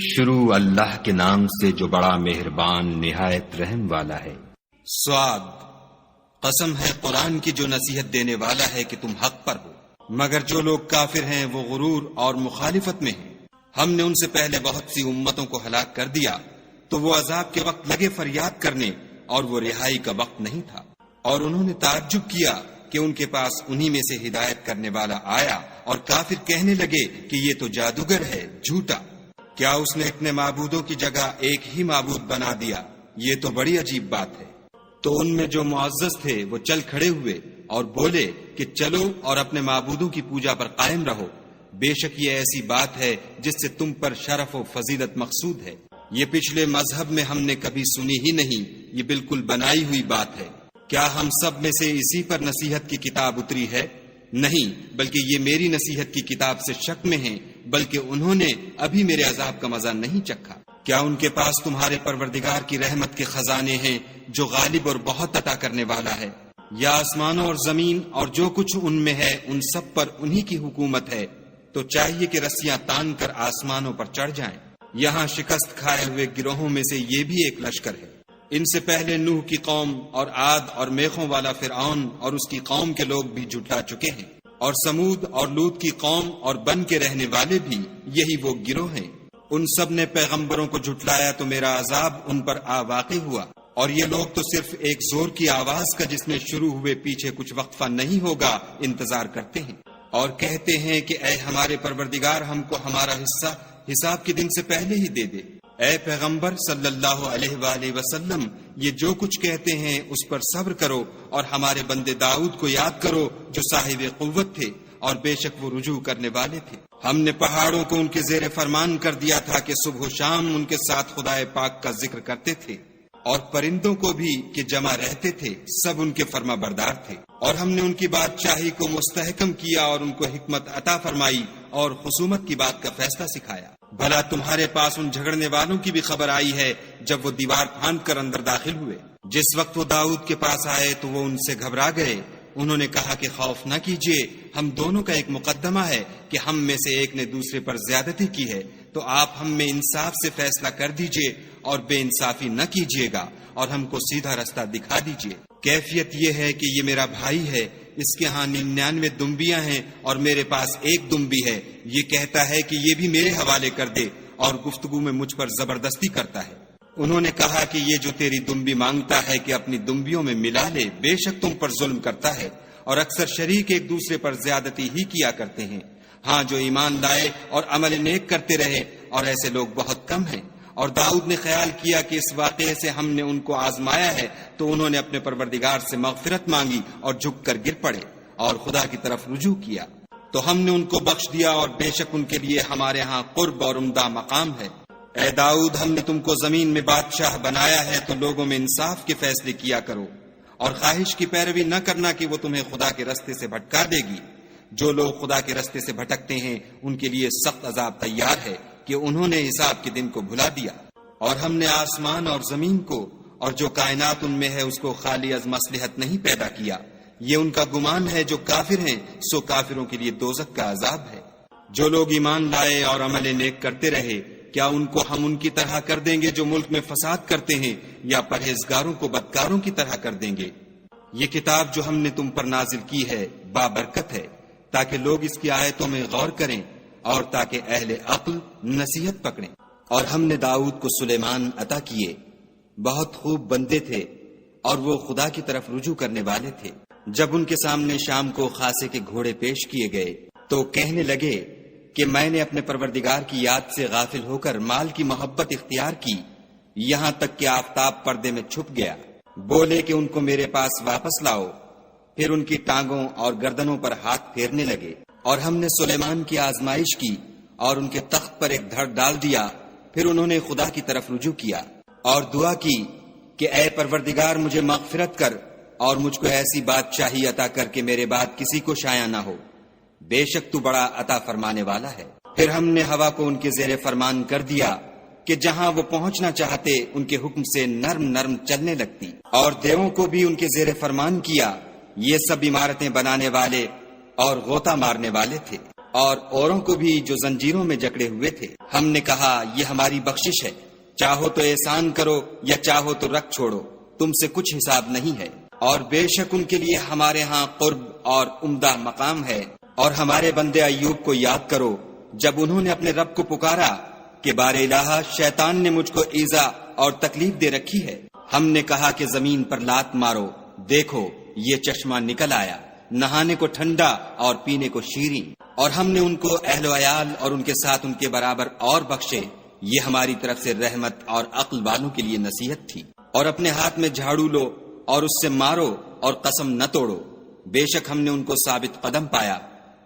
شروع اللہ کے نام سے جو بڑا مہربان نہایت رحم والا ہے۔ صاد، قسم ہے قرآن کی جو نصیحت دینے والا ہے کہ تم حق پر ہو، مگر جو لوگ کافر ہیں وہ غرور اور مخالفت میں ہیں۔ ہم نے ان سے پہلے بہت سی امتوں کو ہلاک کر دیا تو وہ عذاب کے وقت لگے فریاد کرنے اور وہ رہائی کا وقت نہیں تھا، اور انہوں نے تعجب کیا کہ ان کے پاس انہی میں سے ہدایت کرنے والا آیا، اور کافر کہنے لگے کہ یہ تو جادوگر ہے، جھوٹا۔ کیا اس نے اپنے معبودوں کی جگہ ایک ہی معبود بنا دیا؟ یہ تو بڑی عجیب بات ہے۔ تو ان میں جو معزز تھے وہ چل کھڑے ہوئے اور بولے کہ چلو اور اپنے معبودوں کی پوجا پر قائم رہو، بے شک یہ ایسی بات ہے جس سے تم پر شرف و فضیلت مقصود ہے۔ یہ پچھلے مذہب میں ہم نے کبھی سنی ہی نہیں، یہ بالکل بنائی ہوئی بات ہے۔ کیا ہم سب میں سے اسی پر نصیحت کی کتاب اتری ہے؟ نہیں، بلکہ یہ میری نصیحت کی کتاب سے شک میں ہیں، بلکہ انہوں نے ابھی میرے عذاب کا مزہ نہیں چکھا۔ کیا ان کے پاس تمہارے پروردگار کی رحمت کے خزانے ہیں جو غالب اور بہت عطا کرنے والا ہے؟ یا آسمانوں اور زمین اور جو کچھ ان میں ہے ان سب پر انہی کی حکومت ہے، تو چاہیے کہ رسیاں تان کر آسمانوں پر چڑھ جائیں۔ یہاں شکست کھائے ہوئے گروہوں میں سے یہ بھی ایک لشکر ہے۔ ان سے پہلے نوح کی قوم اور عاد اور میخوں والا فرعون اور اس کی قوم کے لوگ بھی جھٹلا چکے ہیں، اور سمود اور لوط کی قوم اور بن کے رہنے والے بھی یہی وہ گروہ ہیں۔ ان سب نے پیغمبروں کو جھٹلایا تو میرا عذاب ان پر آ واقع ہوا، اور یہ لوگ تو صرف ایک زور کی آواز کا جس میں شروع ہوئے پیچھے کچھ وقفہ نہیں ہوگا انتظار کرتے ہیں، اور کہتے ہیں کہ اے ہمارے پروردگار ہم کو ہمارا حصہ حساب کے دن سے پہلے ہی دے دے۔ اے پیغمبر صلی اللہ علیہ وآلہ وسلم، یہ جو کچھ کہتے ہیں اس پر صبر کرو، اور ہمارے بندے داؤد کو یاد کرو جو صاحب قوت تھے اور بے شک وہ رجوع کرنے والے تھے۔ ہم نے پہاڑوں کو ان کے زیر فرمان کر دیا تھا کہ صبح و شام ان کے ساتھ خدائے پاک کا ذکر کرتے تھے، اور پرندوں کو بھی کہ جمع رہتے تھے، سب ان کے فرما بردار تھے۔ اور ہم نے ان کی بادشاہی کو مستحکم کیا اور ان کو حکمت عطا فرمائی اور خصومت کی بات کا فیصلہ سکھایا۔ بھلا تمہارے پاس ان جھگڑنے والوں کی بھی خبر آئی ہے جب وہ دیوار پھاند کر اندر داخل ہوئے؟ جس وقت وہ داؤد کے پاس آئے تو وہ ان سے گھبرا گئے۔ انہوں نے کہا کہ خوف نہ کیجیے، ہم دونوں کا ایک مقدمہ ہے کہ ہم میں سے ایک نے دوسرے پر زیادتی کی ہے، تو آپ ہم میں انصاف سے فیصلہ کر دیجیے اور بے انصافی نہ کیجیے گا، اور ہم کو سیدھا رستہ دکھا دیجیے۔ کیفیت یہ ہے کہ یہ میرا بھائی ہے، اس کے ہاں 99 دمبیاں ہیں اور میرے پاس ایک دمبی ہے۔ یہ کہتا ہے کہ یہ بھی میرے حوالے کر دے، اور گفتگو میں مجھ پر زبردستی کرتا ہے۔ انہوں نے کہا کہ یہ جو تیری دمبی مانگتا ہے کہ اپنی دمبیوں میں ملا لے، بے شک تم پر ظلم کرتا ہے، اور اکثر شریک ایک دوسرے پر زیادتی ہی کیا کرتے ہیں۔ ہاں جو ایمان لائے اور عمل نیک کرتے رہے، اور ایسے لوگ بہت کم ہیں۔ اور داؤد نے خیال کیا کہ اس واقعے سے ہم نے ان کو آزمایا ہے، تو انہوں نے اپنے پروردگار سے مغفرت مانگی اور جھک کر گر پڑے اور خدا کی طرف رجوع کیا، تو ہم نے ان کو بخش دیا، اور بے شک ان کے لیے ہمارے ہاں قرب اور عمدہ مقام ہے۔ اے داؤد، ہم نے تم کو زمین میں بادشاہ بنایا ہے، تو لوگوں میں انصاف کے فیصلے کیا کرو، اور خواہش کی پیروی نہ کرنا کہ وہ تمہیں خدا کے رستے سے بھٹکا دے گی۔ جو لوگ خدا کے رستے سے بھٹکتے ہیں ان کے لیے سخت عذاب تیار ہے کہ انہوں نے حساب کے دن کو بھلا دیا۔ اور ہم نے آسمان اور زمین کو اور جو کائنات ان میں ہے اس کو خالی از مصلحت نہیں پیدا کیا۔ یہ ان کا گمان ہے جو کافر ہیں، سو کافروں کے لیے دوزخ کا عذاب ہے۔ جو لوگ ایمان لائے اور عمل نیک کرتے رہے، کیا ان کو ہم ان کی طرح کر دیں گے جو ملک میں فساد کرتے ہیں، یا پرہیزگاروں کو بدکاروں کی طرح کر دیں گے؟ یہ کتاب جو ہم نے تم پر نازل کی ہے بابرکت ہے، تاکہ لوگ اس کی آیتوں میں غور کریں اور تاکہ اہل عقل نصیحت پکڑیں۔ اور ہم نے داؤد کو سلیمان عطا کیے، بہت خوب بندے تھے، اور وہ خدا کی طرف رجوع کرنے والے تھے۔ جب ان کے سامنے شام کو خاصے کے گھوڑے پیش کیے گئے تو کہنے لگے کہ میں نے اپنے پروردگار کی یاد سے غافل ہو کر مال کی محبت اختیار کی، یہاں تک کہ آفتاب پردے میں چھپ گیا۔ بولے کہ ان کو میرے پاس واپس لاؤ، پھر ان کی ٹانگوں اور گردنوں پر ہاتھ پھیرنے لگے۔ اور ہم نے سلیمان کی آزمائش کی اور ان کے تخت پر ایک دھڑ ڈال دیا، پھر انہوں نے خدا کی طرف رجوع کیا اور دعا کی کہ اے پروردگار مجھے مغفرت کر اور مجھ کو ایسی بادشاہی عطا کر کے میرے بعد کسی کو شایع نہ ہو، بے شک تو بڑا عطا فرمانے والا ہے۔ پھر ہم نے ہوا کو ان کے زیر فرمان کر دیا کہ جہاں وہ پہنچنا چاہتے ان کے حکم سے نرم نرم چلنے لگتی، اور دیووں کو بھی ان کے زیر فرمان کیا۔ یہ سب عمارتیں بنانے والے اور غوطہ مارنے والے تھے۔ اور اوروں کو بھی جو زنجیروں میں جکڑے ہوئے تھے۔ ہم نے کہا یہ ہماری بخشش ہے، چاہو تو احسان کرو یا چاہو تو رکھ چھوڑو، تم سے کچھ حساب نہیں ہے، اور بے شک ان کے لیے ہمارے ہاں قرب اور عمدہ مقام ہے۔ اور ہمارے بندے ایوب کو یاد کرو جب انہوں نے اپنے رب کو پکارا کہ بار الہ، شیطان نے مجھ کو ایذا اور تکلیف دے رکھی ہے۔ ہم نے کہا کہ زمین پر لات مارو، دیکھو یہ چشمہ نکل آیا، نہانے کو ٹھنڈا اور پینے کو شیریں، اور ہم نے ان کو اہل و عیال اور ان کے ساتھ ان کے برابر اور بخشے۔ یہ ہماری طرف سے رحمت اور عقل والوں کے لیے نصیحت تھی۔ اور اپنے ہاتھ میں جھاڑو لو اور اس سے مارو اور قسم نہ توڑو، بے شک ہم نے ان کو ثابت قدم پایا،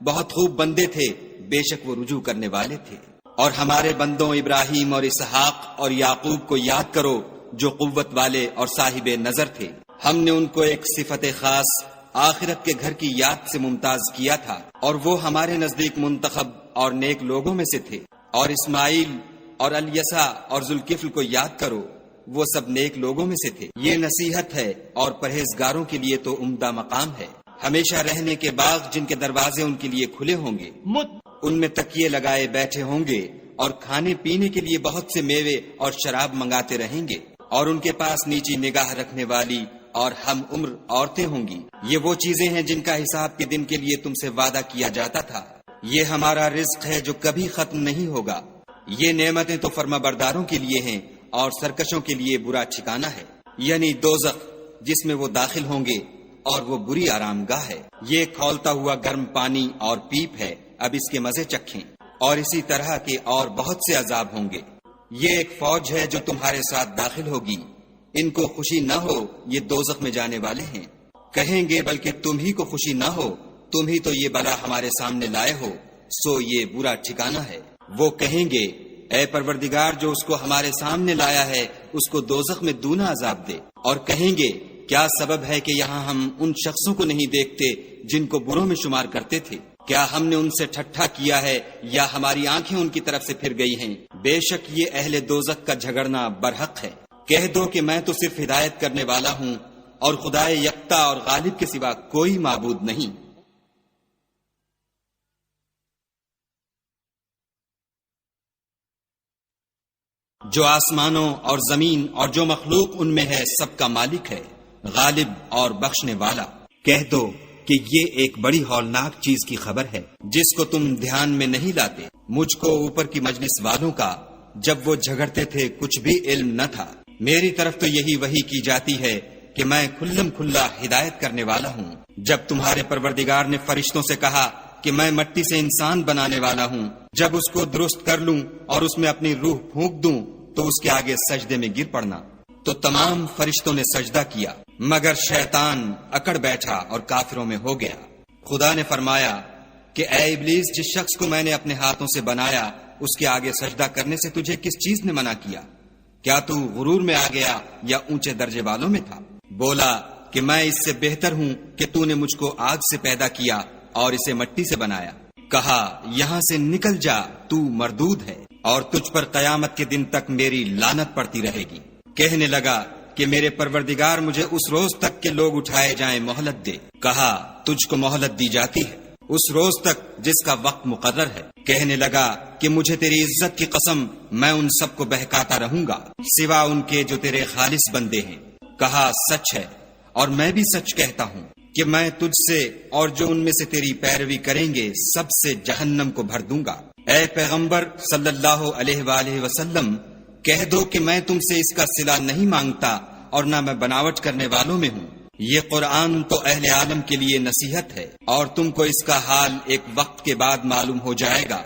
بہت خوب بندے تھے، بے شک وہ رجوع کرنے والے تھے۔ اور ہمارے بندوں ابراہیم اور اسحاق اور یعقوب کو یاد کرو جو قوت والے اور صاحب نظر تھے۔ ہم نے ان کو ایک صفت خاص آخرت کے گھر کی یاد سے ممتاز کیا تھا، اور وہ ہمارے نزدیک منتخب اور نیک لوگوں میں سے تھے۔ اور اسماعیل اور الیسع اور ذوالکفل کو یاد کرو، وہ سب نیک لوگوں میں سے تھے۔ یہ نصیحت ہے اور پرہیزگاروں کے لیے تو عمدہ مقام ہے۔ ہمیشہ رہنے کے باغ جن کے دروازے ان کے لیے کھلے ہوں گے، ان میں تکیے لگائے بیٹھے ہوں گے، اور کھانے پینے کے لیے بہت سے میوے اور شراب منگاتے رہیں گے، اور ان کے پاس نیچی نگاہ رکھنے والی اور ہم عمر عورتیں ہوں گی۔ یہ وہ چیزیں ہیں جن کا حساب کے دن کے لیے تم سے وعدہ کیا جاتا تھا۔ یہ ہمارا رزق ہے جو کبھی ختم نہیں ہوگا۔ یہ نعمتیں تو فرما برداروں کے لیے ہیں اور سرکشوں کے لیے برا ٹھکانہ ہے، یعنی دوزخ جس میں وہ داخل ہوں گے، اور وہ بری آرام گاہ ہے۔ یہ کھولتا ہوا گرم پانی اور پیپ ہے، اب اس کے مزے چکھیں، اور اسی طرح کے اور بہت سے عذاب ہوں گے۔ یہ ایک فوج ہے جو تمہارے ساتھ داخل ہوگی، ان کو خوشی نہ ہو، یہ دوزخ میں جانے والے ہیں۔ کہیں گے بلکہ تم ہی کو خوشی نہ ہو، تم ہی تو یہ بلا ہمارے سامنے لائے ہو، سو یہ برا ٹھکانہ ہے۔ وہ کہیں گے اے پروردگار جو اس کو ہمارے سامنے لایا ہے اس کو دوزخ میں دونا عذاب دے، اور کہیں گے کیا سبب ہے کہ یہاں ہم ان شخصوں کو نہیں دیکھتے جن کو بروں میں شمار کرتے تھے؟ کیا ہم نے ان سے ٹھٹھا کیا ہے یا ہماری آنکھیں ان کی طرف سے پھر گئی ہیں؟ بے شک یہ اہل دوزخ کا جھگڑنا برحق ہے۔ کہہ دو کہ میں تو صرف ہدایت کرنے والا ہوں، اور خدائے یکتا اور غالب کے سوا کوئی معبود نہیں۔ جو آسمانوں اور زمین اور جو مخلوق ان میں ہے سب کا مالک ہے، غالب اور بخشنے والا۔ کہہ دو کہ یہ ایک بڑی ہولناک چیز کی خبر ہے جس کو تم دھیان میں نہیں لاتے۔ مجھ کو اوپر کی مجلس والوں کا جب وہ جھگڑتے تھے کچھ بھی علم نہ تھا۔ میری طرف تو یہی وحی کی جاتی ہے کہ میں کھلم کھلا ہدایت کرنے والا ہوں۔ جب تمہارے پروردگار نے فرشتوں سے کہا کہ میں مٹی سے انسان بنانے والا ہوں، جب اس کو درست کر لوں اور اس میں اپنی روح پھونک دوں تو اس کے آگے سجدے میں گر پڑنا، تو تمام فرشتوں نے سجدہ کیا مگر شیطان اکڑ بیٹھا اور کافروں میں ہو گیا۔ خدا نے فرمایا کہ اے ابلیس، جس شخص کو میں نے اپنے ہاتھوں سے بنایا اس کے آگے سجدہ کرنے سے تجھے کس چیز نے منع کیا؟ کیا تو غرور میں آ گیا یا اونچے درجے والوں میں تھا؟ بولا کہ میں اس سے بہتر ہوں کہ تو نے مجھ کو آگ سے پیدا کیا اور اسے مٹی سے بنایا۔ کہا یہاں سے نکل جا، تو مردود ہے، اور تجھ پر قیامت کے دن تک میری لعنت پڑتی رہے گی۔ کہنے لگا کہ میرے پروردگار مجھے اس روز تک کہ لوگ اٹھائے جائیں مہلت دے۔ کہا تجھ کو مہلت دی جاتی ہے اس روز تک جس کا وقت مقرر ہے۔ کہنے لگا کہ مجھے تیری عزت کی قسم میں ان سب کو بہکاتا رہوں گا سوا ان کے جو تیرے خالص بندے ہیں۔ کہا سچ ہے اور میں بھی سچ کہتا ہوں کہ میں تجھ سے اور جو ان میں سے تیری پیروی کریں گے سب سے جہنم کو بھر دوں گا۔ اے پیغمبر صلی اللہ علیہ وآلہ وسلم، کہہ دو کہ میں تم سے اس کا صلہ نہیں مانگتا اور نہ میں بناوٹ کرنے والوں میں ہوں۔ یہ قرآن تو اہل عالم کے لیے نصیحت ہے، اور تم کو اس کا حال ایک وقت کے بعد معلوم ہو جائے گا۔